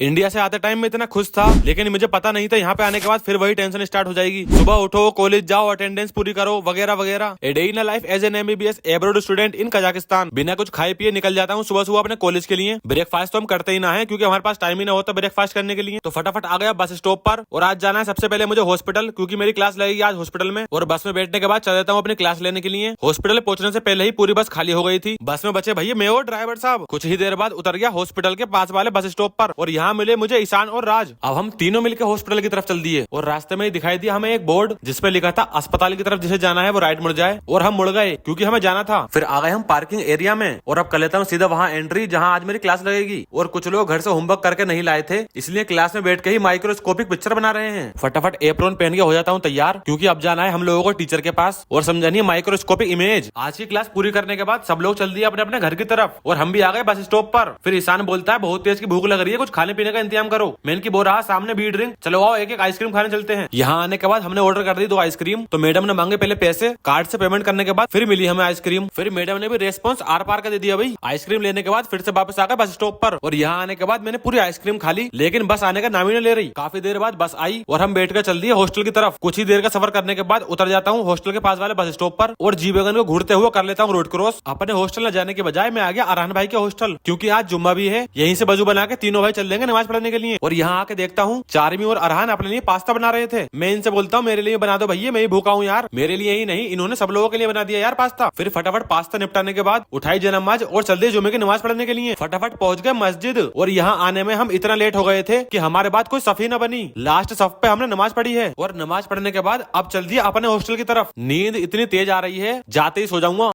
India से आते time में इतना खुश था, लेकिन मुझे पता नहीं था यहाँ पे आने के बाद फिर वही टेंशन स्टार्ट हो जाएगी। सुबह उठो, कॉलेज जाओ, अटेंडेंस पूरी करो, वगैरह वगैरह। A day in life as an MBBS abroad student in Kazakhstan. बिना कुछ खाए पिए निकल जाता हूँ सुबह सुबह अपने कॉलेज के लिए। ब्रेकफास्ट तो हम करते ही ना है, क्योंकि हमारे पास टाइम ही ना होता ब्रेकफास्ट करने के लिए। तो फटाफट आ गया बस स्टॉप पर, और आज जाना है सबसे पहले मुझे हॉस्पिटल, क्योंकि मेरी क्लास लगेगी आज हॉस्पिटल में। और बस में बैठने के बाद चल देता हूँ अपनी क्लास लेने के लिए। हॉस्पिटल पहुंचने से पहले ही पूरी बस खाली हो गई थी। बस में बचे भैया मैं और ड्राइवर साहब। कुछ ही देर बाद उतर गया हॉस्पिटल के पास वाले बस स्टॉप पर, और यहाँ मिले मुझे ईशान और राज। अब हम तीनों मिलकर हॉस्पिटल की तरफ चल दिए, और रास्ते में ही दिखाई दिया हमें एक बोर्ड जिसपे लिखा था अस्पताल की तरफ जिसे जाना है वो राइट मुड़ जाए। और हम मुड़ गए क्योंकि हमें जाना था। फिर आ गए हम पार्किंग एरिया में, और अब कर लेता हूँ सीधा वहाँ एंट्री जहाँ आज मेरी क्लास लगेगी। और कुछ लोग घर से होमवर्क करके नहीं लाए थे, इसलिए क्लास में बैठ के ही माइक्रोस्कोपिक पिक्चर बना रहे हैं। फटाफट एप्रोन पहन के हो जाता हूँ तैयार, क्योंकि अब जाना है हम लोगों को टीचर के पास और समझानी है माइक्रोस्कोपिक इमेज। आज की क्लास पूरी करने के बाद सब लोग चल दिए अपने अपने घर की तरफ, और हम भी आ गए बस स्टॉप पर। फिर ईशान बोलता है बहुत तेज की भूख लग रही है, कुछ खाने पीने का इंतजाम करो। मैंने की बोल रहा सामने बी ड्रिंक, चलो आओ एक एक आइसक्रीम खाने चलते हैं। यहाँ आने के बाद हमने ऑर्डर कर दी 2 आइसक्रीम। तो मैडम ने मांगे पहले पैसे, कार्ड से पेमेंट करने के बाद फिर मिली हमें आइसक्रीम। फिर मैडम ने भी रेस्पॉन्स आर पार का दे दिया भाई। आइसक्रीम लेने के बाद फिर से वापस आ गए बस स्टॉप पर, और यहाँ आने के बाद मैंने पूरी आइसक्रीम खा ली, लेकिन बस आने का नाम ही नहीं ले रही। काफी देर बाद बस आई और हम बैठ कर चल दिए हॉस्टल की तरफ। कुछ ही देर का सफर करने के बाद उतर जाता हूँ हॉस्टल के पास वाले बस स्टॉप पर, और जी वैगन को घूरते हुए कर लेता हूँ रोड क्रॉस। अपने हॉस्टल न जाने के बजाय मैं आ गया अरहान भाई के हॉस्टल, क्योंकि आज जुम्मा भी है। यहीं से वजू बना के तीनों भाई चल देंगे नमाज पढ़ने के लिए। और यहाँ आके देखता हूँ चार्मी और अरहान अपने लिए पास्ता बना रहे थे। मैं इनसे बोलता हूँ मेरे लिए बना दो भैया, मैं ही भूखा हूँ यार। मेरे लिए ही नहीं, इन्होंने सब लोगों के लिए बना दिया यार पास्ता। फिर फटाफट पास्ता निपटाने के बाद उठाई नमाज और चल दिए जुम्मे की नमाज पढ़ने के लिए। फटाफट पहुंच गए मस्जिद, और यहाँ आने में हम इतना लेट हो गए थे कि हमारे बाद कोई सफी न बनी। लास्ट सफ पे हमने नमाज पढ़ी है, और नमाज पढ़ने के बाद अब चल दिए अपने हॉस्टल की तरफ। नींद इतनी तेज आ रही है जाते ही सो जाऊंगा।